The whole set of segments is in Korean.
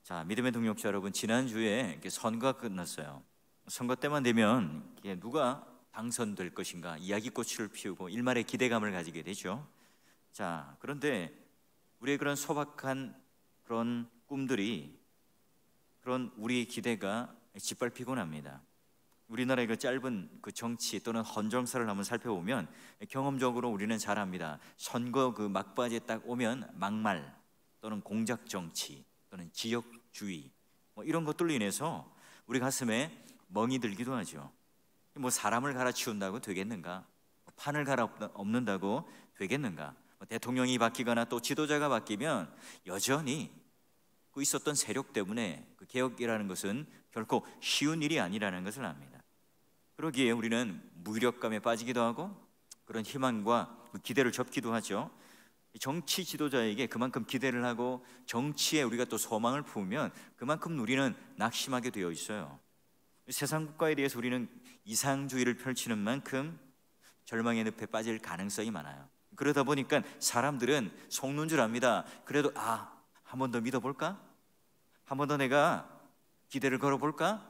자, 믿음의 동역자 여러분, 지난주에 이렇게 선거가 끝났어요. 선거 때만 되면 이게 누가 당선될 것인가 이야기꽃을 피우고 일말의 기대감을 가지게 되죠. 자, 그런데 우리의 그런 소박한 그런 꿈들이, 그런 우리의 기대가 짓밟히곤 합니다. 우리나라의 그 짧은 그 정치 또는 헌정사를 한번 살펴보면 경험적으로 우리는 잘 압니다. 선거 그 막바지에 딱 오면 막말 또는 공작 정치 또는 지역주의 이런 것들로 인해서 우리 가슴에 멍이 들기도 하죠. 사람을 갈아치운다고 되겠는가? 판을 갈아엎는다고 되겠는가? 대통령이 바뀌거나 또 지도자가 바뀌면 여전히 그 있었던 세력 때문에 그 개혁이라는 것은 결코 쉬운 일이 아니라는 것을 압니다. 그러기에 우리는 무력감에 빠지기도 하고 그런 희망과 기대를 접기도 하죠. 정치 지도자에게 그만큼 기대를 하고 정치에 우리가 또 소망을 품으면 그만큼 우리는 낙심하게 되어 있어요. 세상 국가에 대해서 우리는 이상주의를 펼치는 만큼 절망의 늪에 빠질 가능성이 많아요. 그러다 보니까 사람들은 속는 줄 압니다. 그래도 한 번 더 믿어볼까? 한 번 더 내가 기대를 걸어볼까?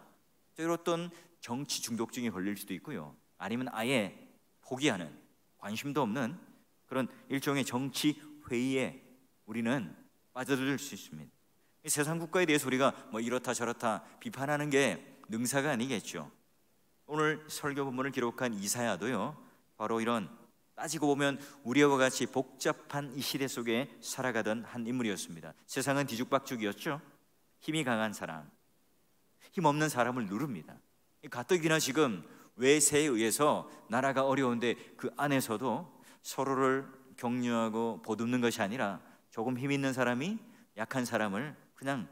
또 어떤 정치 중독증에 걸릴 수도 있고요. 아니면 아예 포기하는, 관심도 없는 그런 일종의 정치 회의에 우리는 빠져들 수 있습니다. 세상 국가에 대해서 우리가 이렇다 저렇다 비판하는 게 능사가 아니겠죠. 오늘 설교 본문을 기록한 이사야도요, 바로 이런 따지고 보면 우리와 같이 복잡한 이 시대 속에 살아가던 한 인물이었습니다. 세상은 뒤죽박죽이었죠. 힘이 강한 사람, 힘 없는 사람을 누릅니다. 가뜩이나 지금 외세에 의해서 나라가 어려운데 그 안에서도 서로를 격려하고 보듬는 것이 아니라 조금 힘 있는 사람이 약한 사람을 그냥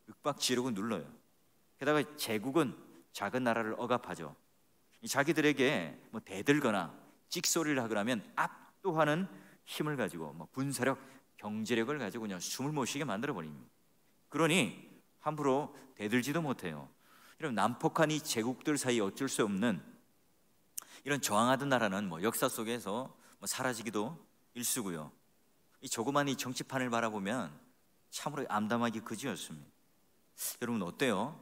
윽박지르고 눌러요. 게다가 제국은 작은 나라를 억압하죠. 자기들에게 대들거나 찍소리를 하거나 하면 압도하는 힘을 가지고 군사력, 경제력을 가지고 그냥 숨을 못 쉬게 만들어 버립니다. 그러니 함부로 대들지도 못해요. 이런 난폭한 이 제국들 사이에 어쩔 수 없는 이런 저항하던 나라는 역사 속에서 사라지기도 일쑤고요. 이 조그만 이 정치판을 바라보면 참으로 암담하기 그지였습니다. 여러분 어때요?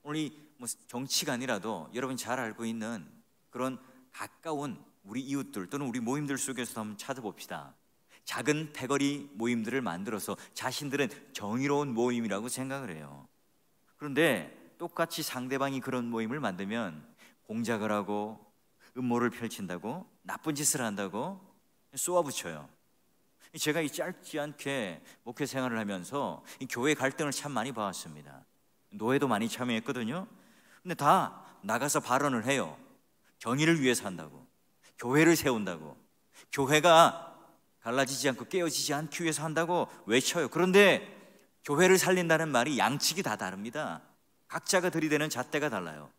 오늘 이 정치가 아니라도 여러분 잘 알고 있는 그런 가까운 우리 이웃들 또는 우리 모임들 속에서 한번 찾아봅시다. 작은 패거리 모임들을 만들어서 자신들은 정의로운 모임이라고 생각을 해요. 그런데 똑같이 상대방이 그런 모임을 만들면 공작을 하고 음모를 펼친다고, 나쁜 짓을 한다고 쏘아붙여요. 제가 이 짧지 않게 목회 생활을 하면서 이 교회 갈등을 참 많이 봐왔습니다. 노예도 많이 참여했거든요. 근데 다 나가서 발언을 해요. 정의를 위해서 한다고, 교회를 세운다고, 교회가 갈라지지 않고 깨어지지 않기 위해서 한다고 외쳐요. 그런데 교회를 살린다는 말이 양측이 다 다릅니다. 각자가 들이대는 잣대가 달라요.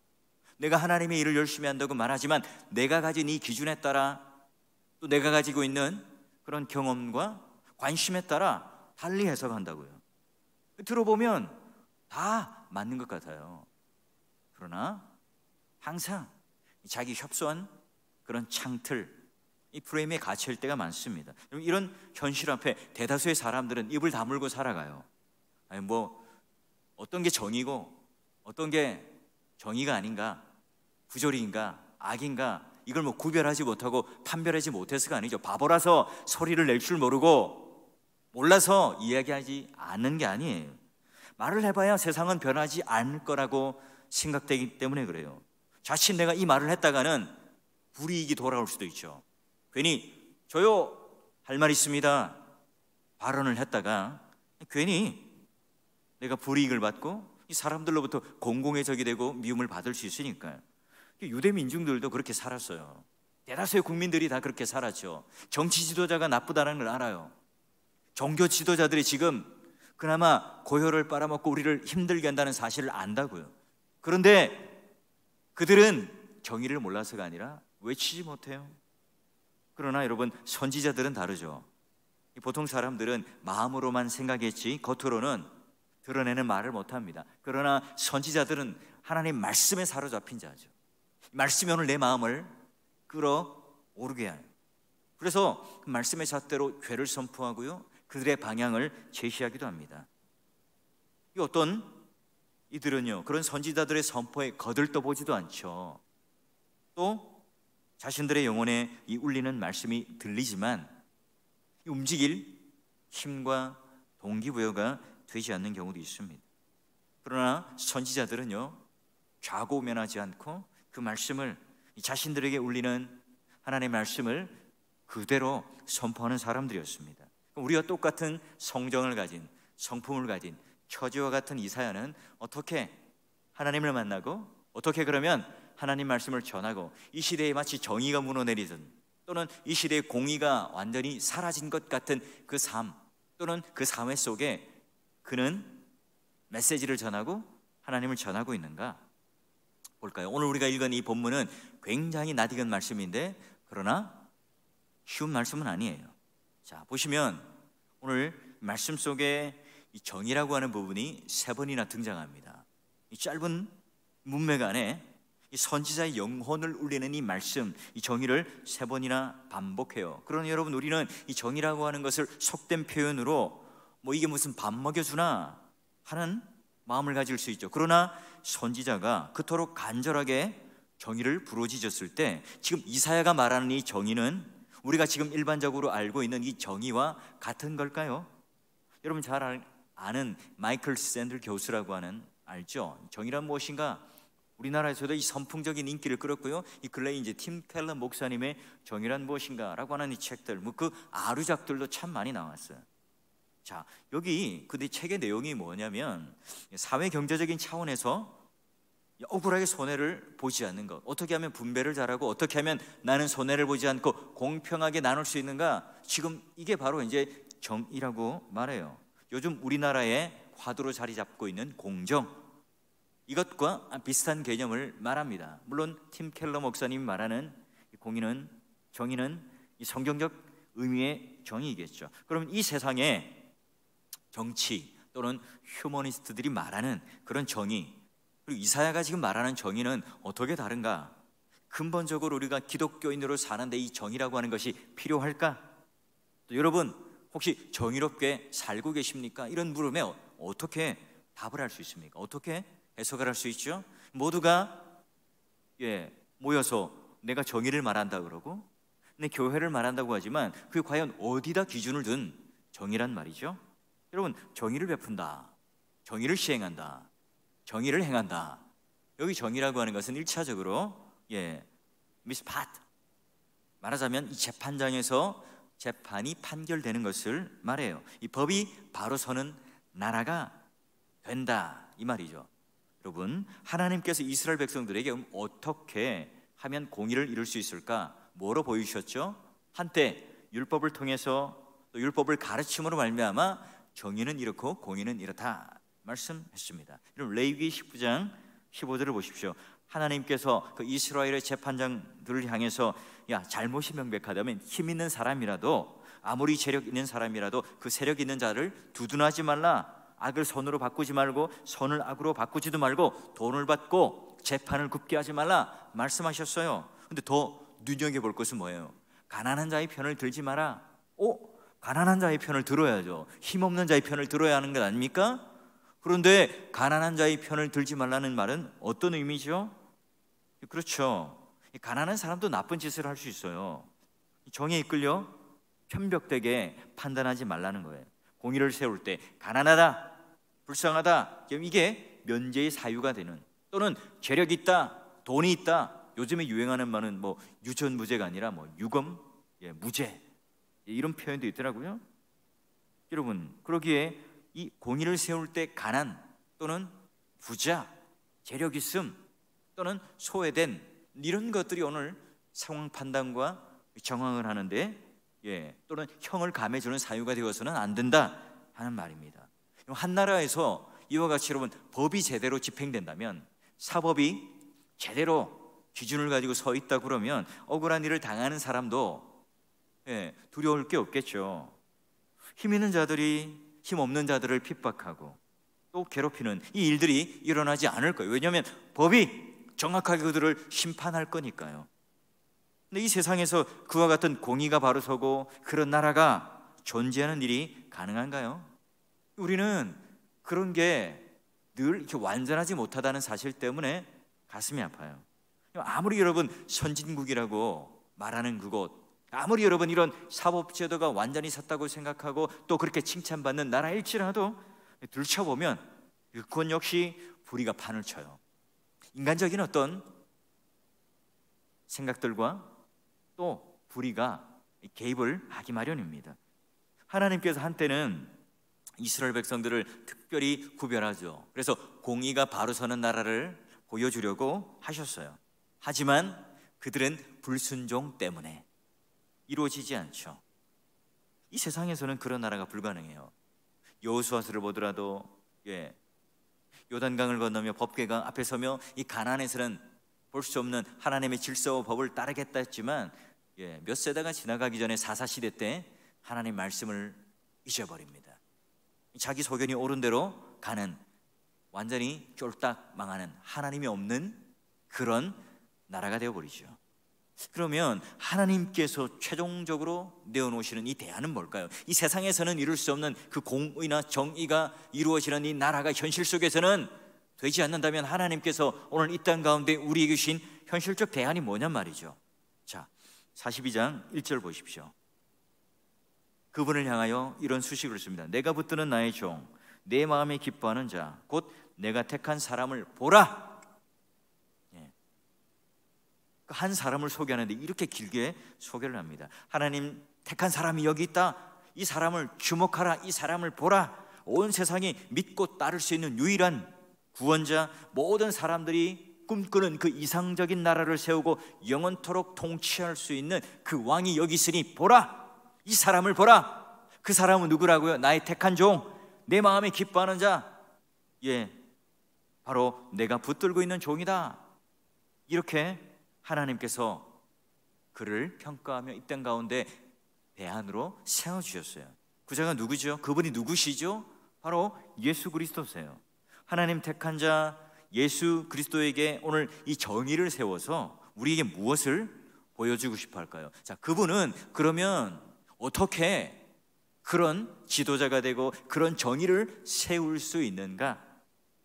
내가 하나님의 일을 열심히 한다고 말하지만 내가 가진 이 기준에 따라, 또 내가 가지고 있는 그런 경험과 관심에 따라 달리 해석한다고요. 들어보면 다 맞는 것 같아요. 그러나 항상 자기 협소한 그런 창틀, 이 프레임에 갇힐 때가 많습니다. 이런 현실 앞에 대다수의 사람들은 입을 다물고 살아가요. 아니 어떤 게 정의고 어떤 게 정의가 아닌가, 부조리인가, 악인가, 이걸 구별하지 못하고 판별하지 못해서가 아니죠. 바보라서 소리를 낼 줄 모르고 몰라서 이야기하지 않는 게 아니에요. 말을 해봐야 세상은 변하지 않을 거라고 생각되기 때문에 그래요. 자칫 내가 이 말을 했다가는 불이익이 돌아올 수도 있죠. 괜히 저요 할 말 있습니다 발언을 했다가 괜히 내가 불이익을 받고 이 사람들로부터 공공의 적이 되고 미움을 받을 수 있으니까요. 유대 민중들도 그렇게 살았어요. 대다수의 국민들이 다 그렇게 살았죠. 정치 지도자가 나쁘다는 걸 알아요. 종교 지도자들이 지금 그나마 고혈을 빨아먹고 우리를 힘들게 한다는 사실을 안다고요. 그런데 그들은 정의를 몰라서가 아니라 외치지 못해요. 그러나 여러분, 선지자들은 다르죠. 보통 사람들은 마음으로만 생각했지 겉으로는 드러내는 말을 못합니다. 그러나 선지자들은 하나님 말씀에 사로잡힌 자죠. 말씀이 오늘 내 마음을 끌어오르게 해요. 그래서 그 말씀의 잣대로 죄를 선포하고요, 그들의 방향을 제시하기도 합니다. 이 어떤 이들은요, 그런 선지자들의 선포에 거들떠보지도 않죠. 또 자신들의 영혼에 이 울리는 말씀이 들리지만 움직일 힘과 동기부여가 되지 않는 경우도 있습니다. 그러나 선지자들은요, 좌고우면하지 않고 그 말씀을, 자신들에게 울리는 하나님의 말씀을 그대로 선포하는 사람들이었습니다. 우리와 똑같은 성정을 가진, 성품을 가진 처지와 같은 이사야는 어떻게 하나님을 만나고, 어떻게 그러면 하나님 말씀을 전하고, 이 시대에 마치 정의가 무너내리든 또는 이 시대의 공의가 완전히 사라진 것 같은 그 삶, 또는 그 삶의 속에 그는 메시지를 전하고 하나님을 전하고 있는가 볼까요? 오늘 우리가 읽은 이 본문은 굉장히 낯익은 말씀인데, 그러나 쉬운 말씀은 아니에요. 자, 보시면 오늘 말씀 속에 이 정의라고 하는 부분이 3번이나 등장합니다. 이 짧은 문맥 안에 이 선지자의 영혼을 울리는 이 말씀, 이 정의를 3번이나 반복해요. 그러니 여러분, 우리는 이 정의라고 하는 것을 속된 표현으로 뭐 이게 무슨 밥 먹여주나 하는 마음을 가질 수 있죠. 그러나 선지자가 그토록 간절하게 정의를 부르짖었을 때, 지금 이사야가 말하는 이 정의는 우리가 지금 일반적으로 알고 있는 이 정의와 같은 걸까요? 여러분 잘 아는 마이클 샌들 교수라고 하는, 알죠? 정의란 무엇인가? 우리나라에서도 이 선풍적인 인기를 끌었고요. 이 근래 이제 팀 켈러 목사님의 정의란 무엇인가라고 하는 이 책들, 뭐 그 아류작들도 참 많이 나왔어요. 자, 여기 근데 책의 내용이 뭐냐면, 사회 경제적인 차원에서 억울하게 손해를 보지 않는 것, 어떻게 하면 분배를 잘하고 어떻게 하면 나는 손해를 보지 않고 공평하게 나눌 수 있는가, 지금 이게 바로 이제 정의라고 말해요. 요즘 우리나라의 화두로 자리 잡고 있는 공정, 이것과 비슷한 개념을 말합니다. 물론 팀 켈러 목사님이 말하는 공의는, 정의는 이 성경적 의미의 정의이겠죠. 그럼 이 세상에 정치 또는 휴머니스트들이 말하는 그런 정의, 그리고 이사야가 지금 말하는 정의는 어떻게 다른가? 근본적으로 우리가 기독교인으로 사는데 이 정의라고 하는 것이 필요할까? 또 여러분 혹시 정의롭게 살고 계십니까? 이런 물음에 어떻게 답을 할 수 있습니까? 어떻게 해석을 할 수 있죠? 모두가 모여서 내가 정의를 말한다 그러고 내 교회를 말한다고 하지만 그게 과연 어디다 기준을 둔 정의란 말이죠? 여러분, 정의를 베푼다, 정의를 시행한다, 정의를 행한다, 여기 정의라고 하는 것은 1차적으로 미스파트, 말하자면 이 재판장에서 재판이 판결되는 것을 말해요. 이 법이 바로 서는 나라가 된다, 이 말이죠. 여러분, 하나님께서 이스라엘 백성들에게 어떻게 하면 공의를 이룰 수 있을까? 뭐로 보여주셨죠? 한때 율법을 통해서, 또 율법을 가르침으로 말미암아 정의는 이렇고 공의는 이렇다 말씀했습니다. 여러분, 레위기 19장 15절을 보십시오. 하나님께서 그 이스라엘의 재판장들을 향해서, 야, 잘못이 명백하다면 힘 있는 사람이라도, 아무리 재력 있는 사람이라도 그 세력 있는 자를 두둔하지 말라. 악을 선으로 바꾸지 말고 선을 악으로 바꾸지도 말고 돈을 받고 재판을 굽게 하지 말라 말씀하셨어요. 근데 더 눈여겨볼 것은 뭐예요? 가난한 자의 편을 들지 마라. 가난한 자의 편을 들어야죠. 힘없는 자의 편을 들어야 하는 것 아닙니까? 그런데 가난한 자의 편을 들지 말라는 말은 어떤 의미죠? 그렇죠, 가난한 사람도 나쁜 짓을 할 수 있어요. 정에 이끌려 편벽되게 판단하지 말라는 거예요. 공의를 세울 때 가난하다, 불쌍하다, 이게 면제의 사유가 되는, 또는 재력이 있다, 돈이 있다, 요즘에 유행하는 말은 뭐 유전무죄가 아니라 뭐 유검, 무죄, 이런 표현도 있더라고요. 여러분, 그러기에 이 공의를 세울 때 가난 또는 부자, 재력 있음 또는 소외된, 이런 것들이 오늘 상황 판단과 정황을 하는데 또는 형을 감해주는 사유가 되어서는 안 된다 하는 말입니다. 한 나라에서 이와 같이 여러분 법이 제대로 집행된다면, 사법이 제대로 기준을 가지고 서 있다 그러면 억울한 일을 당하는 사람도 두려울 게 없겠죠. 힘 있는 자들이 힘 없는 자들을 핍박하고 또 괴롭히는 이 일들이 일어나지 않을 거예요. 왜냐하면 법이 정확하게 그들을 심판할 거니까요. 근데 이 세상에서 그와 같은 공의가 바로 서고 그런 나라가 존재하는 일이 가능한가요? 우리는 그런 게 늘 이렇게 완전하지 못하다는 사실 때문에 가슴이 아파요. 아무리 여러분 선진국이라고 말하는 그곳, 아무리 여러분 이런 사법제도가 완전히 섰다고 생각하고 또 그렇게 칭찬받는 나라일지라도 들춰보면 그건 역시 불의가 판을 쳐요. 인간적인 어떤 생각들과 또 불의가 개입을 하기 마련입니다. 하나님께서 한때는 이스라엘 백성들을 특별히 구별하죠. 그래서 공의가 바로 서는 나라를 보여주려고 하셨어요. 하지만 그들은 불순종 때문에 이루어지지 않죠. 이 세상에서는 그런 나라가 불가능해요. 여호수아서를 보더라도 요단강을 건너며 법궤가 앞에 서며 이 가나안에서는 볼 수 없는 하나님의 질서와 법을 따르겠다 했지만 몇 세대가 지나가기 전에 사사시대 때 하나님 말씀을 잊어버립니다. 자기 소견이 옳은 대로 가는, 완전히 쫄딱 망하는, 하나님이 없는 그런 나라가 되어버리죠. 그러면 하나님께서 최종적으로 내어놓으시는 이 대안은 뭘까요? 이 세상에서는 이룰 수 없는 그 공의나 정의가 이루어지는 이 나라가 현실 속에서는 되지 않는다면 하나님께서 오늘 이 땅 가운데 우리에게 주신 현실적 대안이 뭐냔 말이죠. 자, 42장 1절 보십시오. 그분을 향하여 이런 수식을 씁니다. 내가 붙드는 나의 종, 내 마음에 기뻐하는 자, 곧 내가 택한 사람을 보라. 한 사람을 소개하는데 이렇게 길게 소개를 합니다. 하나님 택한 사람이 여기 있다. 이 사람을 주목하라. 이 사람을 보라. 온 세상이 믿고 따를 수 있는 유일한 구원자, 모든 사람들이 꿈꾸는 그 이상적인 나라를 세우고 영원토록 통치할 수 있는 그 왕이 여기 있으니 보라. 이 사람을 보라. 그 사람은 누구라고요? 나의 택한 종, 내 마음에 기뻐하는 자, 바로 내가 붙들고 있는 종이다. 이렇게 하나님께서 그를 평가하며 이 땅 가운데 대안으로 세워주셨어요. 그 자가 누구죠? 그분이 누구시죠? 바로 예수 그리스도세요. 하나님 택한 자 예수 그리스도에게 오늘 이 정의를 세워서 우리에게 무엇을 보여주고 싶어 할까요? 자, 그분은 그러면 어떻게 그런 지도자가 되고 그런 정의를 세울 수 있는가?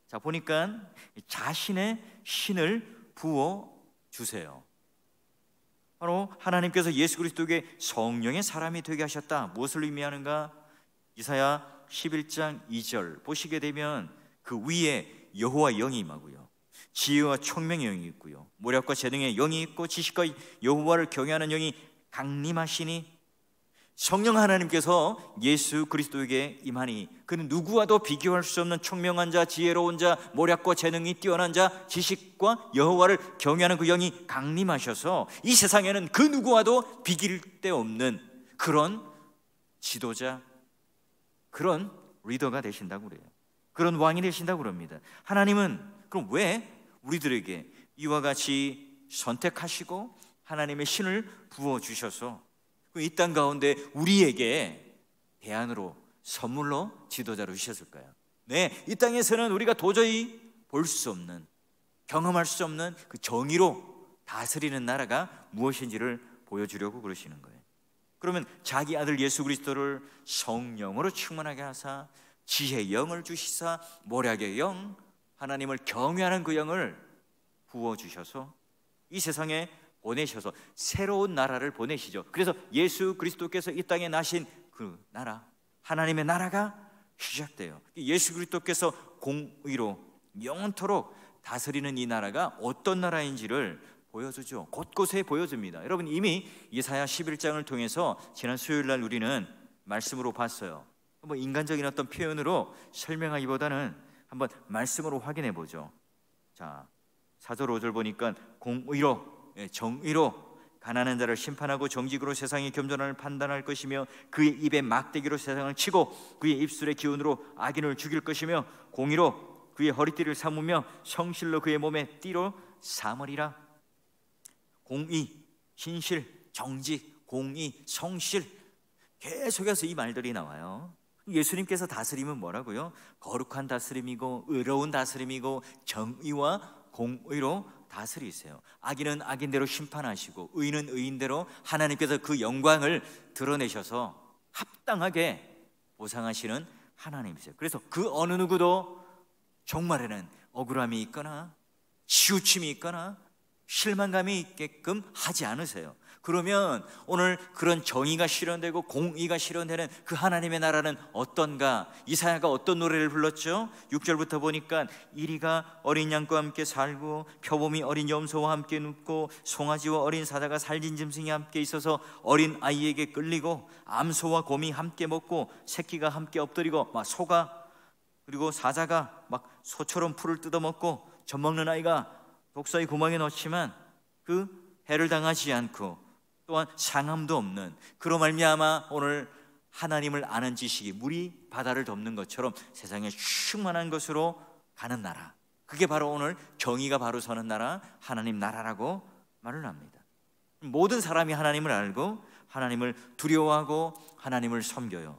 자, 보니까 자신의 신을 부어 주세요. 바로 하나님께서 예수 그리스도에게 성령의 사람이 되게 하셨다. 무엇을 의미하는가? 이사야 11장 2절 보시게 되면 그 위에 여호와 영이 임하고요, 지혜와 총명의 영이 있고요, 모략과 재능의 영이 있고 지식과 여호와를 경외하는 영이 강림하시니, 성령 하나님께서 예수 그리스도에게 임하니 그는 누구와도 비교할 수 없는 총명한 자, 지혜로운 자, 모략과 재능이 뛰어난 자, 지식과 여호와를 경외하는 그 영이 강림하셔서 이 세상에는 그 누구와도 비길 데 없는 그런 지도자, 그런 리더가 되신다고 그래요. 그런 왕이 되신다고 그럽니다. 하나님은 그럼 왜 우리들에게 이와 같이 선택하시고 하나님의 신을 부어주셔서 이 땅 가운데 우리에게 대안으로 선물로 지도자로 주셨을까요? 네, 이 땅에서는 우리가 도저히 볼 수 없는, 경험할 수 없는 그 정의로 다스리는 나라가 무엇인지를 보여주려고 그러시는 거예요. 그러면 자기 아들 예수 그리스도를 성령으로 충만하게 하사 지혜의 영을 주시사 모략의 영, 하나님을 경외하는 그 영을 부어주셔서 이 세상에 보내셔서 새로운 나라를 보내시죠. 그래서 예수 그리스도께서 이 땅에 나신 그 나라, 하나님의 나라가 시작돼요. 예수 그리스도께서 공의로 영원토록 다스리는 이 나라가 어떤 나라인지를 보여주죠. 곳곳에 보여줍니다. 여러분 이미 이사야 11장을 통해서 지난 수요일 날 우리는 말씀으로 봤어요. 뭐 인간적인 어떤 표현으로 설명하기보다는 한번 말씀으로 확인해 보죠. 자, 4절 5절 보니까 공의로, 정의로 가난한 자를 심판하고 정직으로 세상의 겸손함을 판단할 것이며 그의 입에 막대기로 세상을 치고 그의 입술의 기운으로 악인을 죽일 것이며 공의로 그의 허리띠를 삼으며 성실로 그의 몸에 띠로 삼으리라. 공의, 신실, 정직, 공의, 성실, 계속해서 이 말들이 나와요. 예수님께서 다스림은 뭐라고요? 거룩한 다스림이고 의로운 다스림이고 정의와 공의로 다스리세요. 악인은 악인대로 심판하시고 의인은 의인대로 하나님께서 그 영광을 드러내셔서 합당하게 보상하시는 하나님이세요. 그래서 그 어느 누구도 종말에는 억울함이 있거나 치우침이 있거나 실망감이 있게끔 하지 않으세요. 그러면 오늘 그런 정의가 실현되고 공의가 실현되는 그 하나님의 나라는 어떤가? 이사야가 어떤 노래를 불렀죠? 6절부터 보니까 이리가 어린 양과 함께 살고 표범이 어린 염소와 함께 눕고 송아지와 어린 사자가 살진 짐승이 함께 있어서 어린 아이에게 끌리고 암소와 곰이 함께 먹고 새끼가 함께 엎드리고 막 소가 그리고 사자가 막 소처럼 풀을 뜯어먹고 젖먹는 아이가 독사의 구멍에 넣지만 그 해를 당하지 않고 또한 상함도 없는, 그로 말미암아 오늘 하나님을 아는 지식이 물이 바다를 덮는 것처럼 세상에 충만한 것으로 가는 나라, 그게 바로 오늘 정의가 바로 서는 나라, 하나님 나라라고 말을 합니다. 모든 사람이 하나님을 알고 하나님을 두려워하고 하나님을 섬겨요.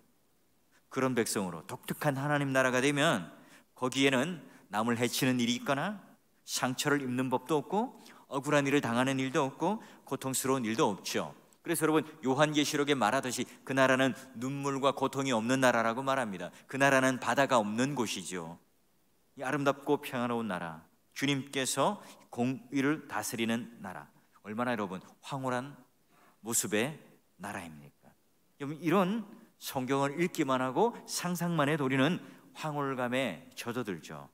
그런 백성으로 독특한 하나님 나라가 되면 거기에는 남을 해치는 일이 있거나 상처를 입는 법도 없고 억울한 일을 당하는 일도 없고 고통스러운 일도 없죠. 그래서 여러분 요한계시록에 말하듯이 그 나라는 눈물과 고통이 없는 나라라고 말합니다. 그 나라는 바다가 없는 곳이죠. 이 아름답고 평화로운 나라, 주님께서 공의를 다스리는 나라, 얼마나 여러분 황홀한 모습의 나라입니까? 여러분 이런 성경을 읽기만 하고 상상만 해도 우리는 황홀감에 젖어들죠.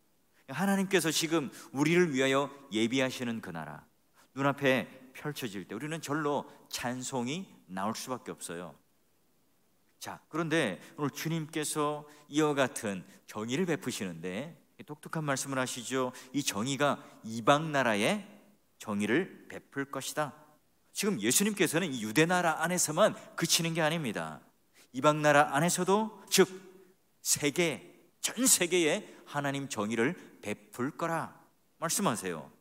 하나님께서 지금 우리를 위하여 예비하시는 그 나라 눈앞에 펼쳐질 때 우리는 절로 찬송이 나올 수밖에 없어요. 자, 그런데 오늘 주님께서 이와 같은 정의를 베푸시는데 독특한 말씀을 하시죠. 이 정의가 이방 나라에 정의를 베풀 것이다. 지금 예수님께서는 이 유대 나라 안에서만 그치는 게 아닙니다. 이방 나라 안에서도, 즉 세계, 전 세계에 하나님 정의를 베풀 거라 말씀하세요.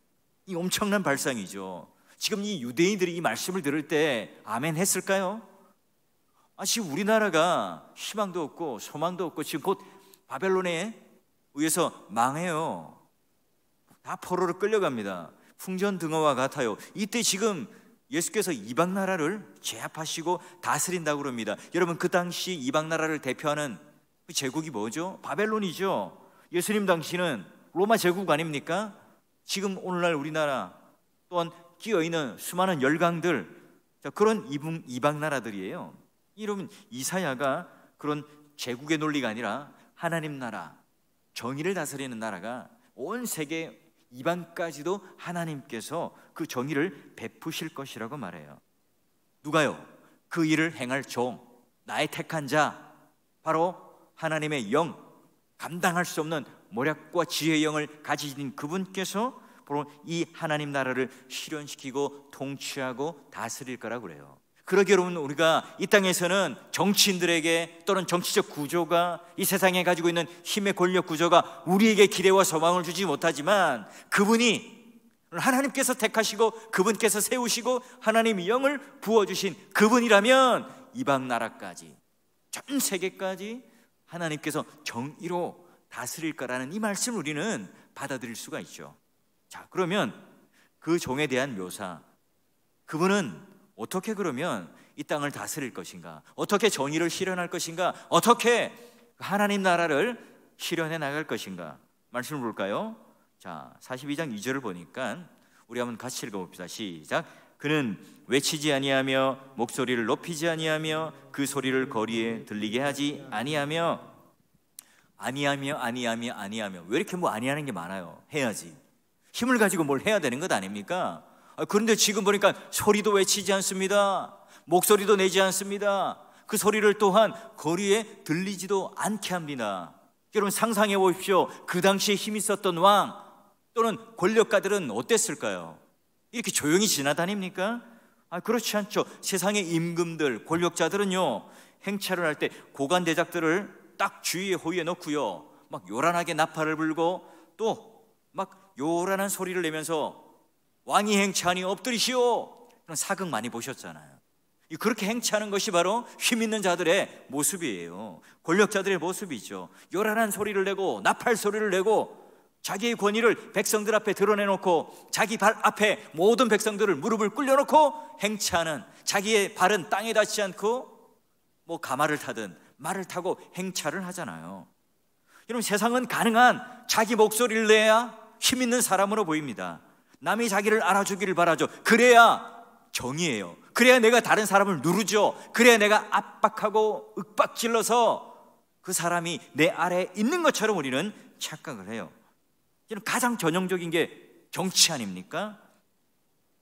이 엄청난 발상이죠. 지금 이 유대인들이 이 말씀을 들을 때 아멘 했을까요? 지금 우리나라가 희망도 없고 소망도 없고 지금 곧 바벨론에 의해서 망해요. 다 포로로 끌려갑니다. 풍전등화와 같아요. 이때 지금 예수께서 이방 나라를 제압하시고 다스린다고 그럽니다. 여러분 그 당시 이방 나라를 대표하는 그 제국이 뭐죠? 바벨론이죠. 예수님 당시는 로마 제국 아닙니까? 지금 오늘날 우리나라 또한 끼어있는 수많은 열강들, 그런 이방 나라들이에요. 여러분 이사야가 그런 제국의 논리가 아니라 하나님 나라, 정의를 다스리는 나라가 온 세계 이방까지도 하나님께서 그 정의를 베푸실 것이라고 말해요. 누가요? 그 일을 행할 종, 나의 택한 자, 바로 하나님의 영, 감당할 수 없는 모략과 지혜의 영을 가지신 그분께서 바로 이 하나님 나라를 실현시키고 통치하고 다스릴 거라고 그래요. 그러기에 여러분 우리가 이 땅에서는 정치인들에게 또는 정치적 구조가 이 세상에 가지고 있는 힘의 권력 구조가 우리에게 기대와 소망을 주지 못하지만 그분이 하나님께서 택하시고 그분께서 세우시고 하나님의 영을 부어주신 그분이라면 이방 나라까지 전 세계까지 하나님께서 정의로 다스릴 거라는 이 말씀을 우리는 받아들일 수가 있죠. 자, 그러면 그 종에 대한 묘사, 그분은 어떻게 그러면 이 땅을 다스릴 것인가? 어떻게 정의를 실현할 것인가? 어떻게 하나님 나라를 실현해 나갈 것인가? 말씀을 볼까요? 자, 42장 2절을 보니까 우리 한번 같이 읽어봅시다. 시작. 그는 외치지 아니하며 목소리를 높이지 아니하며 그 소리를 거리에 들리게 하지 아니하며 왜 이렇게 뭐 아니하는 게 많아요? 해야지. 힘을 가지고 뭘 해야 되는 것 아닙니까? 그런데 지금 보니까 소리도 외치지 않습니다. 목소리도 내지 않습니다. 그 소리를 또한 거리에 들리지도 않게 합니다. 여러분 상상해 보십시오. 그 당시에 힘 있었던 왕 또는 권력가들은 어땠을까요? 이렇게 조용히 지나다닙니까? 그렇지 않죠. 세상의 임금들, 권력자들은요 행차를 할 때 고관 대작들을 딱 주위에 호위에 넣고요 막 요란하게 나팔을 불고 또 막 요란한 소리를 내면서 왕이 행차하니 엎드리시오, 그런 사극 많이 보셨잖아요. 그렇게 행차하는 것이 바로 힘 있는 자들의 모습이에요. 권력자들의 모습이죠. 요란한 소리를 내고 나팔 소리를 내고 자기의 권위를 백성들 앞에 드러내놓고 자기 발 앞에 모든 백성들을 무릎을 꿇려놓고 행차하는, 자기의 발은 땅에 닿지 않고 뭐 가마를 타든 말을 타고 행차를 하잖아요. 여러분, 세상은 가능한 자기 목소리를 내야 힘 있는 사람으로 보입니다. 남이 자기를 알아주기를 바라죠. 그래야 정의예요. 그래야 내가 다른 사람을 누르죠. 그래야 내가 압박하고 윽박질러서 그 사람이 내 아래에 있는 것처럼 우리는 착각을 해요. 가장 전형적인 게 정치 아닙니까?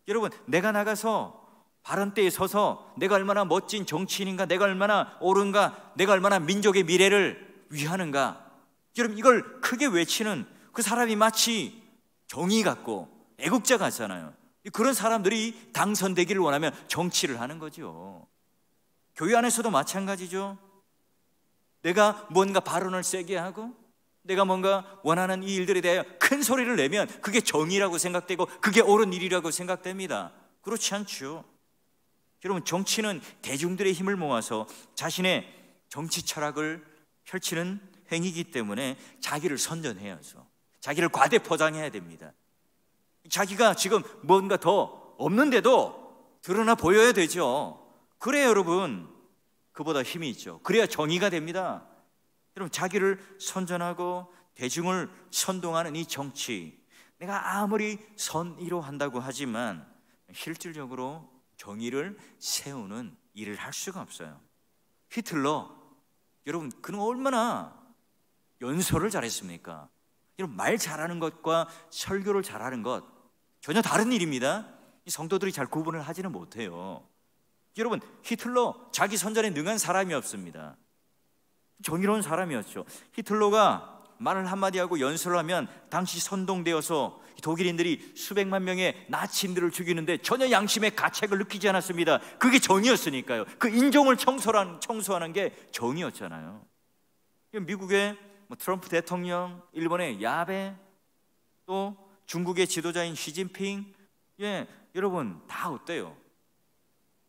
여러분, 내가 나가서 발언대에 서서 내가 얼마나 멋진 정치인인가, 내가 얼마나 옳은가, 내가 얼마나 민족의 미래를 위하는가, 여러분, 이걸 크게 외치는 그 사람이 마치 정의 같고 애국자 같잖아요. 그런 사람들이 당선되기를 원하면 정치를 하는 거죠. 교회 안에서도 마찬가지죠. 내가 뭔가 발언을 세게 하고 내가 뭔가 원하는 이 일들에 대하여 큰 소리를 내면 그게 정의라고 생각되고 그게 옳은 일이라고 생각됩니다. 그렇지 않죠. 여러분, 정치는 대중들의 힘을 모아서 자신의 정치 철학을 펼치는 행위이기 때문에 자기를 선전해야죠. 자기를 과대 포장해야 됩니다. 자기가 지금 뭔가 더 없는데도 드러나 보여야 되죠. 그래야 여러분, 그보다 힘이 있죠. 그래야 정의가 됩니다. 여러분, 자기를 선전하고 대중을 선동하는 이 정치, 내가 아무리 선의로 한다고 하지만 실질적으로 정의를 세우는 일을 할 수가 없어요. 히틀러, 여러분, 그는 얼마나 연설을 잘했습니까? 여러분, 말 잘하는 것과 설교를 잘하는 것 전혀 다른 일입니다. 이 성도들이 잘 구분을 하지는 못해요. 여러분, 히틀러 자기 선전에 능한 사람이 없습니다. 정의로운 사람이었죠. 히틀러가 말을 한마디 하고 연설을 하면 당시 선동되어서 독일인들이 수백만 명의 나치인들을 죽이는데 전혀 양심의 가책을 느끼지 않았습니다. 그게 정의였으니까요. 그 인종을 청소하는 게 정의였잖아요. 미국의 트럼프 대통령, 일본의 야베, 또 중국의 지도자인 시진핑, 여러분 다 어때요?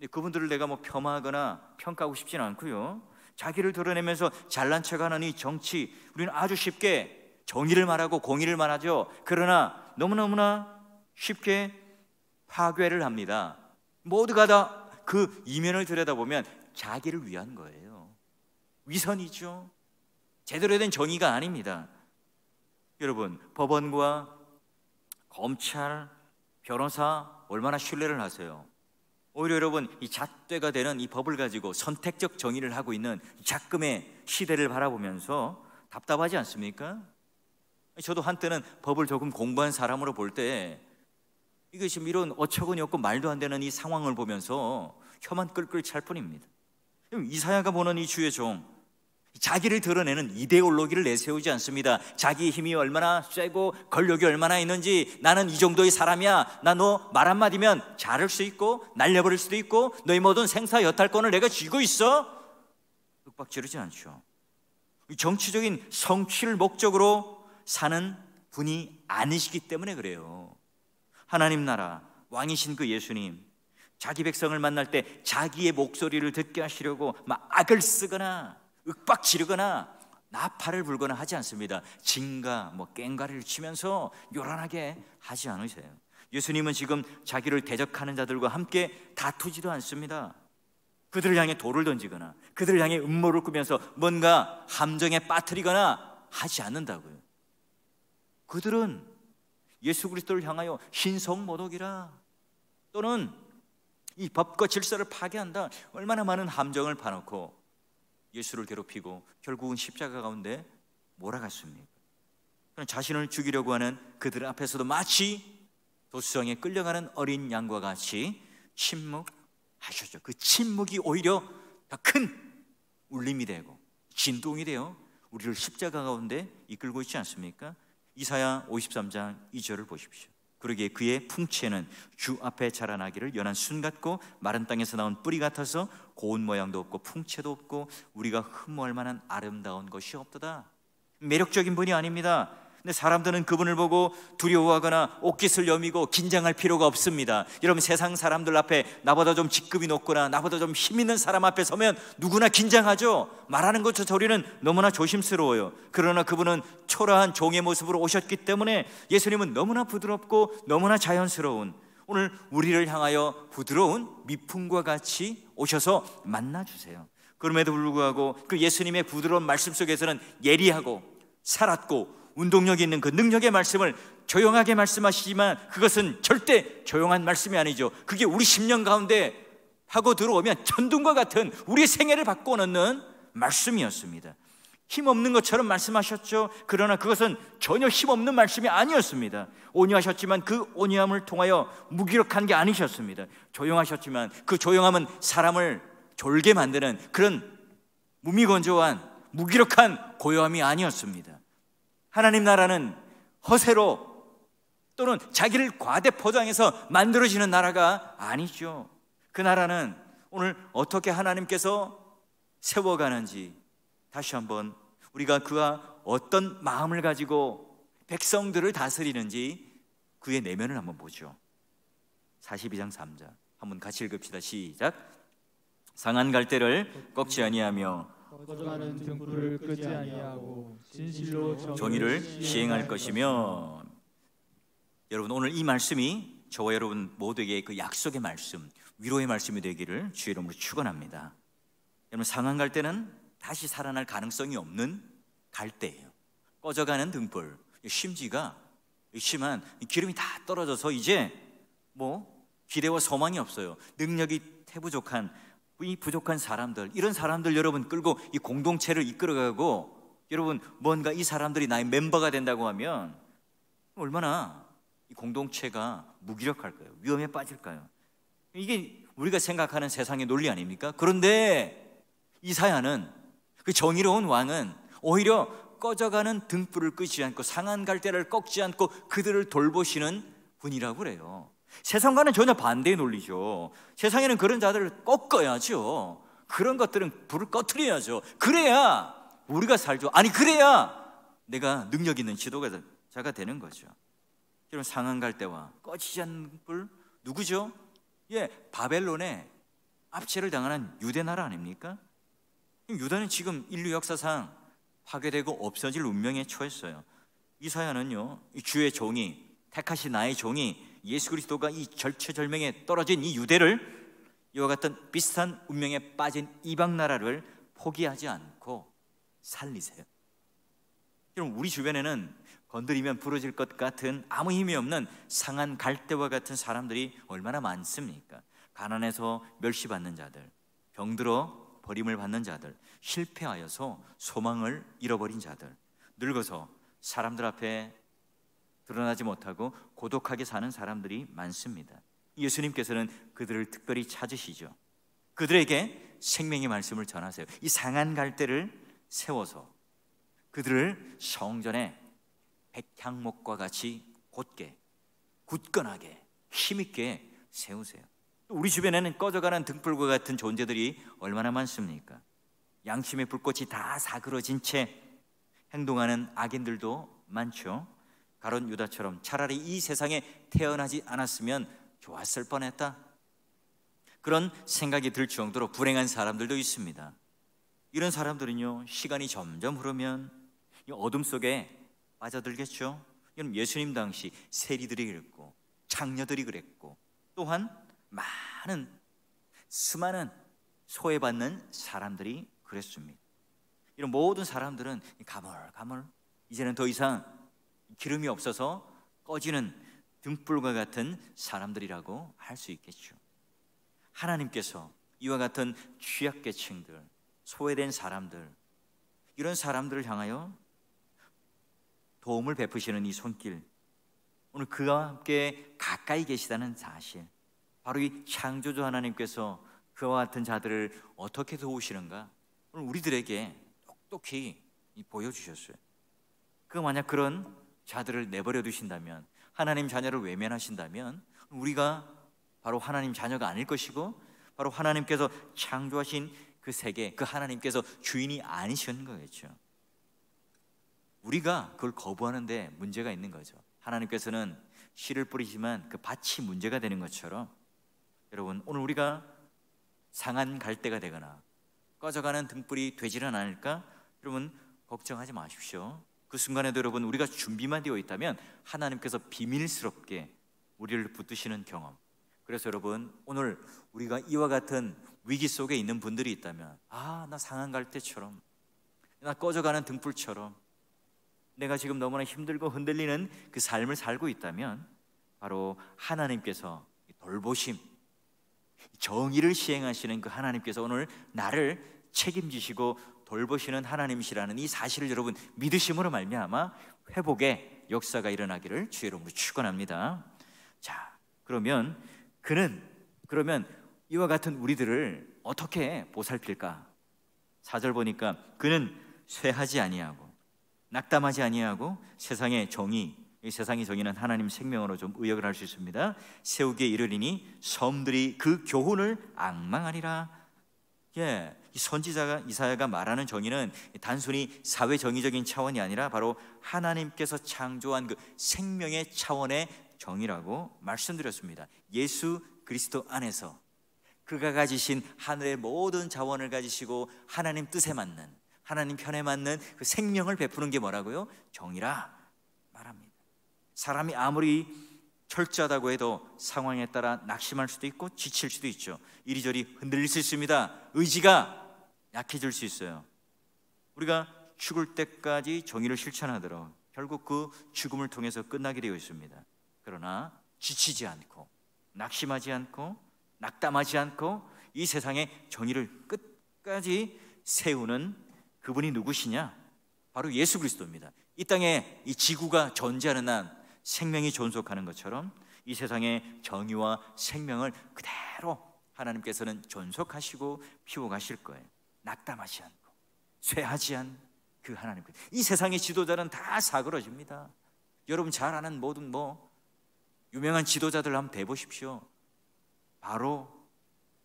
그분들을 내가 폄하하거나 평가하고 싶지는 않고요. 자기를 드러내면서 잘난 척하는 이 정치, 우리는 아주 쉽게 정의를 말하고 공의를 말하죠. 그러나 너무너무나 쉽게 파괴를 합니다. 모두가 다 그 이면을 들여다보면 자기를 위한 거예요. 위선이죠. 제대로 된 정의가 아닙니다. 여러분, 법원과 검찰, 변호사 얼마나 신뢰를 하세요? 오히려 여러분, 이 잣대가 되는 이 법을 가지고 선택적 정의를 하고 있는 작금의 시대를 바라보면서 답답하지 않습니까? 저도 한때는 법을 조금 공부한 사람으로 볼 때 이것이 이런 어처구니 없고 말도 안 되는 이 상황을 보면서 혀만 끌끌 찰 뿐입니다. 이사야가 보는 이 주의 종, 자기를 드러내는 이데올로기를 내세우지 않습니다. 자기 힘이 얼마나 세고 권력이 얼마나 있는지, 나는 이 정도의 사람이야, 나 너 말 한마디면 자를 수 있고 날려버릴 수도 있고 너희 모든 생사 여탈권을 내가 쥐고 있어, 윽박지르지 않죠. 정치적인 성취를 목적으로 사는 분이 아니시기 때문에 그래요. 하나님 나라 왕이신 그 예수님, 자기 백성을 만날 때 자기의 목소리를 듣게 하시려고 막 악을 쓰거나 윽박 지르거나 나팔을 불거나 하지 않습니다. 징가 꽹과리를 치면서 요란하게 하지 않으세요. 예수님은 지금 자기를 대적하는 자들과 함께 다투지도 않습니다. 그들을 향해 돌을 던지거나 그들을 향해 음모를 꾸면서 뭔가 함정에 빠뜨리거나 하지 않는다고요. 그들은 예수 그리스도를 향하여 신성모독이라, 또는 이 법과 질서를 파괴한다, 얼마나 많은 함정을 파놓고 예수를 괴롭히고 결국은 십자가 가운데 몰아갔습니까? 자신을 죽이려고 하는 그들 앞에서도 마치 도수성에 끌려가는 어린 양과 같이 침묵하셨죠. 그 침묵이 오히려 더 큰 울림이 되고 진동이 되어 우리를 십자가 가운데 이끌고 있지 않습니까? 이사야 53장 2절을 보십시오. 그러기에 그의 풍채는 주 앞에 자라나기를 연한 순 같고 마른 땅에서 나온 뿌리 같아서 고운 모양도 없고 풍채도 없고 우리가 흠모할 만한 아름다운 것이 없도다. 매력적인 분이 아닙니다. 근데 사람들은 그분을 보고 두려워하거나 옷깃을 여미고 긴장할 필요가 없습니다. 여러분, 세상 사람들 앞에 나보다 좀 직급이 높거나 나보다 좀 힘 있는 사람 앞에 서면 누구나 긴장하죠. 말하는 것조차 우리는 너무나 조심스러워요. 그러나 그분은 초라한 종의 모습으로 오셨기 때문에 예수님은 너무나 부드럽고 너무나 자연스러운, 오늘 우리를 향하여 부드러운 미풍과 같이 오셔서 만나주세요. 그럼에도 불구하고 그 예수님의 부드러운 말씀 속에서는 예리하고 살았고 운동력이 있는 그 능력의 말씀을 조용하게 말씀하시지만 그것은 절대 조용한 말씀이 아니죠. 그게 우리 심령 가운데 하고 들어오면 천둥과 같은 우리의 생애를 바꿔놓는 말씀이었습니다. 힘없는 것처럼 말씀하셨죠. 그러나 그것은 전혀 힘없는 말씀이 아니었습니다. 온유하셨지만 그 온유함을 통하여 무기력한 게 아니셨습니다. 조용하셨지만 그 조용함은 사람을 졸게 만드는 그런 무미건조한 무기력한 고요함이 아니었습니다. 하나님 나라는 허세로 또는 자기를 과대 포장해서 만들어지는 나라가 아니죠. 그 나라는 오늘 어떻게 하나님께서 세워가는지 다시 한번 우리가 그와 어떤 마음을 가지고 백성들을 다스리는지 그의 내면을 한번 보죠. 42장 3절 한번 같이 읽읍시다. 시작. 상한 갈대를 꺾지 아니하며 꺼져가는 등불을 끄지 아니하고 진실로 정의를 시행할 것이며. 여러분, 오늘 이 말씀이 저와 여러분 모두에게 그 약속의 말씀, 위로의 말씀이 되기를 주의 이름으로 축원합니다. 여러분, 상한 갈대는 다시 살아날 가능성이 없는 갈대예요. 꺼져가는 등불, 심지가 심한 기름이 다 떨어져서 이제 기대와 소망이 없어요. 능력이 태부족한 이 부족한 사람들, 이런 사람들 여러분 끌고 이 공동체를 이끌어가고 여러분 뭔가 이 사람들이 나의 멤버가 된다고 하면 얼마나 이 공동체가 무기력할까요? 위험에 빠질까요? 이게 우리가 생각하는 세상의 논리 아닙니까? 그런데 이사야는 그 정의로운 왕은 오히려 꺼져가는 등불을 끄지 않고 상한 갈대를 꺾지 않고 그들을 돌보시는 분이라고 그래요. 세상과는 전혀 반대의 논리죠. 세상에는 그런 자들을 꺾어야죠. 그런 것들은 불을 꺼트려야죠. 그래야 우리가 살죠. 아니 그래야 내가 능력 있는 지도자가 되는 거죠. 여러분, 상한 갈대와 꺼지지 않는 불 누구죠? 바벨론의 압제를 당하는 유대 나라 아닙니까? 유다는 지금 인류 역사상 파괴되고 없어질 운명에 처했어요. 이사야는요, 이 주의 종이, 택하신 나의 종이 예수 그리스도가 이 절체절명에 떨어진 이 유대를 이와 같은 비슷한 운명에 빠진 이방 나라를 포기하지 않고 살리세요. 여러분, 우리 주변에는 건드리면 부러질 것 같은 아무 힘이 없는 상한 갈대와 같은 사람들이 얼마나 많습니까? 가난해서 멸시받는 자들, 병들어 버림을 받는 자들, 실패하여서 소망을 잃어버린 자들, 늙어서 사람들 앞에 드러나지 못하고 고독하게 사는 사람들이 많습니다. 예수님께서는 그들을 특별히 찾으시죠. 그들에게 생명의 말씀을 전하세요. 이 상한 갈대를 세워서 그들을 성전에 백향목과 같이 곧게 굳건하게 힘있게 세우세요. 우리 주변에는 꺼져가는 등불과 같은 존재들이 얼마나 많습니까? 양심의 불꽃이 다 사그러진 채 행동하는 악인들도 많죠. 가룟 유다처럼 차라리 이 세상에 태어나지 않았으면 좋았을 뻔했다, 그런 생각이 들 정도로 불행한 사람들도 있습니다. 이런 사람들은요, 시간이 점점 흐르면 이 어둠 속에 빠져들겠죠. 예수님 당시 세리들이 그랬고 장녀들이 그랬고 또한 수많은 소외받는 사람들이 그랬습니다. 이런 모든 사람들은 가물가물 이제는 더 이상 기름이 없어서 꺼지는 등불과 같은 사람들이라고 할 수 있겠죠. 하나님께서 이와 같은 취약계층들, 소외된 사람들, 이런 사람들을 향하여 도움을 베푸시는 이 손길, 오늘 그와 함께 가까이 계시다는 사실, 바로 이 창조주 하나님께서 그와 같은 자들을 어떻게 도우시는가 오늘 우리들에게 똑똑히 보여주셨어요. 만약 그런 자들을 내버려 두신다면, 하나님 자녀를 외면하신다면 우리가 바로 하나님 자녀가 아닐 것이고 바로 하나님께서 창조하신 그 세계, 그 하나님께서 주인이 아니신 거겠죠. 우리가 그걸 거부하는데 문제가 있는 거죠. 하나님께서는 씨를 뿌리지만 그 밭이 문제가 되는 것처럼 여러분, 오늘 우리가 상한 갈대가 되거나 꺼져가는 등불이 되지는 않을까? 여러분, 걱정하지 마십시오. 그 순간에도 여러분, 우리가 준비만 되어 있다면 하나님께서 비밀스럽게 우리를 붙드시는 경험. 그래서 여러분, 오늘 우리가 이와 같은 위기 속에 있는 분들이 있다면, 나 상한 갈대처럼, 나 꺼져가는 등불처럼 내가 지금 너무나 힘들고 흔들리는 그 삶을 살고 있다면 바로 하나님께서 돌보심, 정의를 시행하시는 그 하나님께서 오늘 나를 책임지시고 돌보시는 하나님이시라는 이 사실을 여러분 믿으심으로 말미암아 회복의 역사가 일어나기를 주의 이름으로 축원합니다. 자, 그러면 이와 같은 우리들을 어떻게 보살필까? 4절 보니까 그는 쇠하지 아니하고 낙담하지 아니하고 세상의 정의, 이 세상의 정의는 하나님 생명으로 좀 의역을 할 수 있습니다. 세우기에 이르리니 섬들이 그 교훈을 앙망하리라. 이 선지자가 이사야가 말하는 정의는 단순히 사회 정의적인 차원이 아니라 바로 하나님께서 창조한 그 생명의 차원의 정의라고 말씀드렸습니다. 예수 그리스도 안에서 그가 가지신 하늘의 모든 자원을 가지시고 하나님 뜻에 맞는, 하나님 편에 맞는 그 생명을 베푸는 게 뭐라고요? 정의라 말합니다. 사람이 아무리 철저하다고 해도 상황에 따라 낙심할 수도 있고 지칠 수도 있죠. 이리저리 흔들릴 수 있습니다. 의지가 약해질 수 있어요. 우리가 죽을 때까지 정의를 실천하도록 결국 그 죽음을 통해서 끝나게 되어 있습니다. 그러나 지치지 않고 낙심하지 않고 낙담하지 않고 이 세상의 정의를 끝까지 세우는 그분이 누구시냐? 바로 예수 그리스도입니다. 이 땅에 이 지구가 존재하는 한 생명이 존속하는 것처럼 이 세상의 정의와 생명을 그대로 하나님께서는 존속하시고 피워가실 거예요. 낙담하지 않고 쇠하지 않은 그 하나님. 이 세상의 지도자는 다 사그러집니다. 여러분 잘 아는 모든 유명한 지도자들 한번 대보십시오. 바로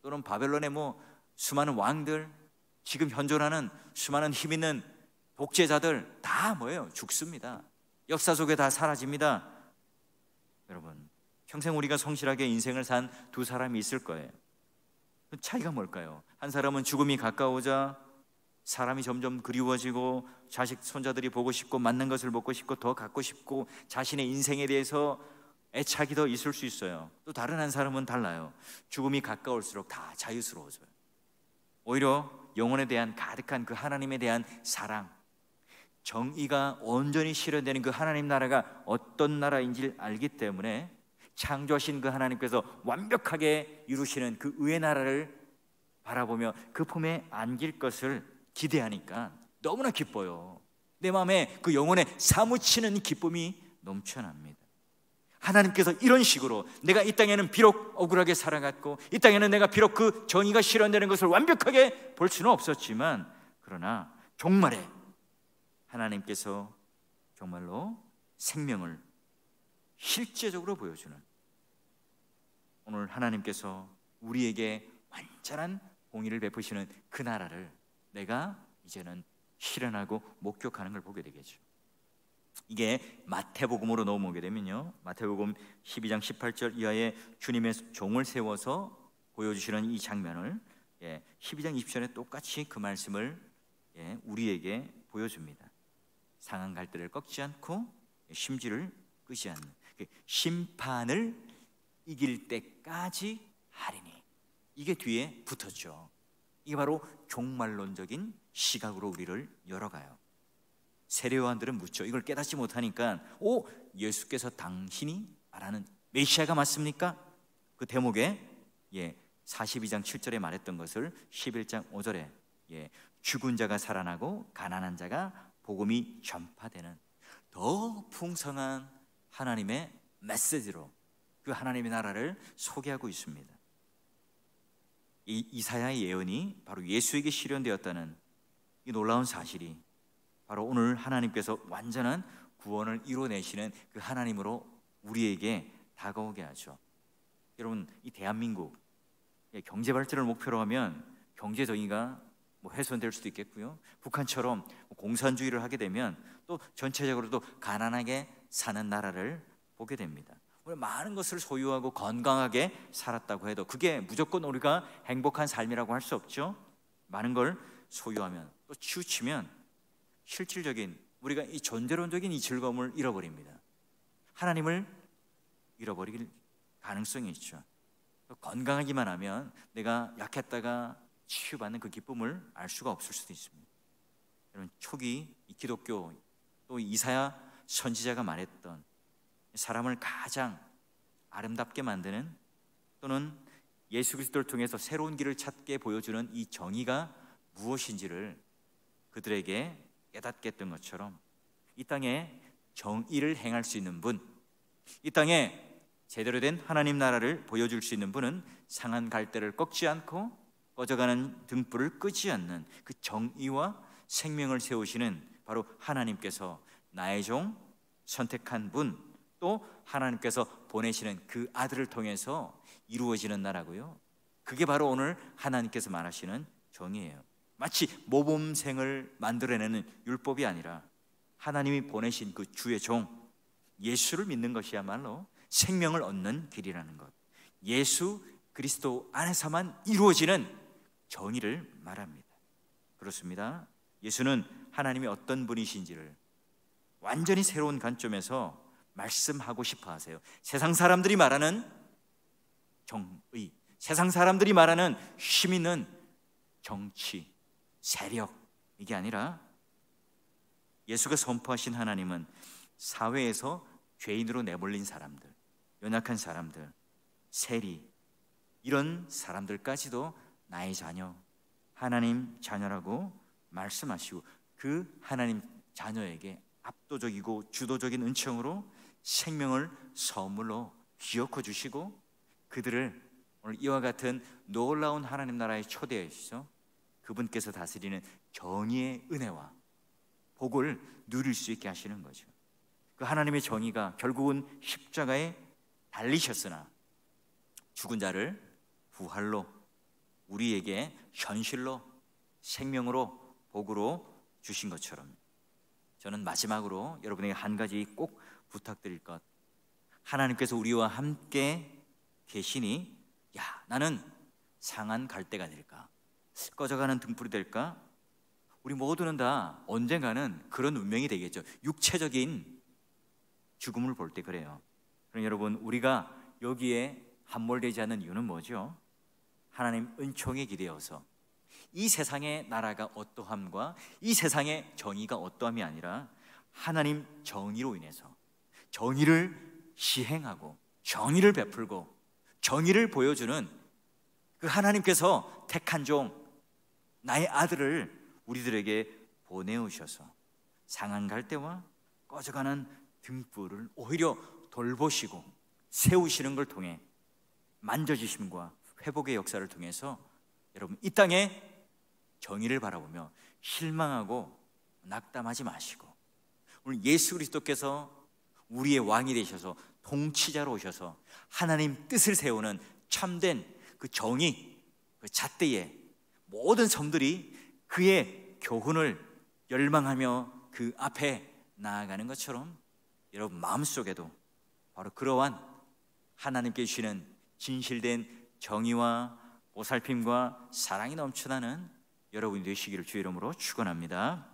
또는 바벨론의 수많은 왕들, 지금 현존하는 수많은 힘 있는 독재자들 다 죽습니다. 역사 속에 다 사라집니다. 여러분 평생 우리가 성실하게 인생을 산 두 사람이 있을 거예요. 그 차이가 뭘까요? 한 사람은 죽음이 가까우자 사람이 점점 그리워지고 자식 손자들이 보고 싶고 맞는 것을 먹고 싶고 더 갖고 싶고 자신의 인생에 대해서 애착이 더 있을 수 있어요. 또 다른 한 사람은 달라요. 죽음이 가까울수록 다 자유스러워져요. 오히려 영혼에 대한 가득한 그 하나님에 대한 사랑, 정의가 온전히 실현되는 그 하나님 나라가 어떤 나라인지 알기 때문에 창조하신 그 하나님께서 완벽하게 이루시는 그 의의 나라를 바라보며 그 품에 안길 것을 기대하니까 너무나 기뻐요. 내 마음에 그 영혼에 사무치는 기쁨이 넘쳐납니다. 하나님께서 이런 식으로 내가 이 땅에는 비록 억울하게 살아갔고 이 땅에는 내가 비록 그 정의가 실현되는 것을 완벽하게 볼 수는 없었지만 그러나 종말에 하나님께서 정말로 생명을 실제적으로 보여주는, 오늘 하나님께서 우리에게 완전한 공의를 베푸시는 그 나라를 내가 이제는 실현하고 목격하는 걸 보게 되겠죠. 이게 마태복음으로 넘어오게 되면요, 마태복음 12장 18절 이하에 주님의 종을 세워서 보여주시는 이 장면을 12장 20절에 똑같이 그 말씀을 우리에게 보여줍니다. 상한 갈대를 꺾지 않고 심지를 끄지 않는 심판을 이길 때까지 하리니, 이게 뒤에 붙었죠. 이게 바로 종말론적인 시각으로 우리를 열어가요. 세례요한들은 묻죠. 이걸 깨닫지 못하니까 예수께서 당신이 말하는 메시아가 맞습니까? 그 대목에 42장 7절에 말했던 것을 11장 5절에 죽은 자가 살아나고 가난한 자가 복음이 전파되는 더 풍성한 하나님의 메시지로 그 하나님의 나라를 소개하고 있습니다. 이 이사야의 예언이 바로 예수에게 실현되었다는 이 놀라운 사실이 바로 오늘 하나님께서 완전한 구원을 이루어내시는 그 하나님으로 우리에게 다가오게 하죠. 여러분, 이 대한민국 경제 발전을 목표로 하면 경제 정의가 훼손될 수도 있겠고요, 북한처럼 공산주의를 하게 되면 또 전체적으로도 가난하게 사는 나라를 보게 됩니다. 우리 많은 것을 소유하고 건강하게 살았다고 해도 그게 무조건 우리가 행복한 삶이라고 할 수 없죠. 많은 걸 소유하면 또 치우치면 실질적인 우리가 이 존재론적인 이 즐거움을 잃어버립니다. 하나님을 잃어버릴 가능성이 있죠. 건강하기만 하면 내가 약했다가 치유받는 그 기쁨을 알 수가 없을 수도 있습니다. 여러분, 초기 이 기독교 또 이사야 선지자가 말했던 사람을 가장 아름답게 만드는, 또는 예수 그리스도를 통해서 새로운 길을 찾게 보여주는 이 정의가 무엇인지를 그들에게 깨닫게 했던 것처럼, 이 땅에 정의를 행할 수 있는 분, 이 땅에 제대로 된 하나님 나라를 보여줄 수 있는 분은 상한 갈대를 꺾지 않고 꺼져가는 등불을 끄지 않는 그 정의와 생명을 세우시는 바로 하나님께서 나의 종 선택한 분, 또 하나님께서 보내시는 그 아들을 통해서 이루어지는 나라고요. 그게 바로 오늘 하나님께서 말하시는 정의예요. 마치 모범생을 만들어내는 율법이 아니라 하나님이 보내신 그 주의 종 예수를 믿는 것이야말로 생명을 얻는 길이라는 것, 예수 그리스도 안에서만 이루어지는 정의를 말합니다. 그렇습니다. 예수는 하나님이 어떤 분이신지를 완전히 새로운 관점에서 말씀하고 싶어 하세요. 세상 사람들이 말하는 정의, 세상 사람들이 말하는 힘 있는 정치, 세력, 이게 아니라 예수가 선포하신 하나님은 사회에서 죄인으로 내몰린 사람들, 연약한 사람들, 세리, 이런 사람들까지도 나의 자녀, 하나님 자녀라고 말씀하시고, 그 하나님 자녀에게 압도적이고 주도적인 은총으로 생명을 선물로 기어코 주시고, 그들을 오늘 이와 같은 놀라운 하나님 나라에 초대해 주셔서 그분께서 다스리는 정의의 은혜와 복을 누릴 수 있게 하시는 거죠. 그 하나님의 정의가 결국은 십자가에 달리셨으나 죽은 자를 부활로 우리에게 현실로 생명으로 복으로 주신 것처럼, 저는 마지막으로 여러분에게 한 가지 꼭 부탁드릴 것, 하나님께서 우리와 함께 계시니 나는 상한 갈대가 될까, 꺼져가는 등불이 될까? 우리 모두는 다 언젠가는 그런 운명이 되겠죠. 육체적인 죽음을 볼 때 그래요. 그럼 여러분, 우리가 여기에 함몰되지 않는 이유는 뭐죠? 하나님 은총에 기대어서 이 세상의 나라가 어떠함과 이 세상의 정의가 어떠함이 아니라 하나님 정의로 인해서 정의를 시행하고 정의를 베풀고 정의를 보여주는 그 하나님께서 택한 종 나의 아들을 우리들에게 보내오셔서 상한 갈대와 꺼져가는 등불을 오히려 돌보시고 세우시는 걸 통해 만져주심과 회복의 역사를 통해서 여러분, 이 땅에 정의를 바라보며 실망하고 낙담하지 마시고, 오늘 예수 그리스도께서 우리의 왕이 되셔서 통치자로 오셔서 하나님 뜻을 세우는 참된 그 정의, 그 잣대의 모든 성들이 그의 교훈을 열망하며 그 앞에 나아가는 것처럼 여러분 마음속에도 바로 그러한 하나님께 주시는 진실된 정의와 보살핌과 사랑이 넘쳐나는 여러분이 되시기를 주의 이름으로 축원합니다.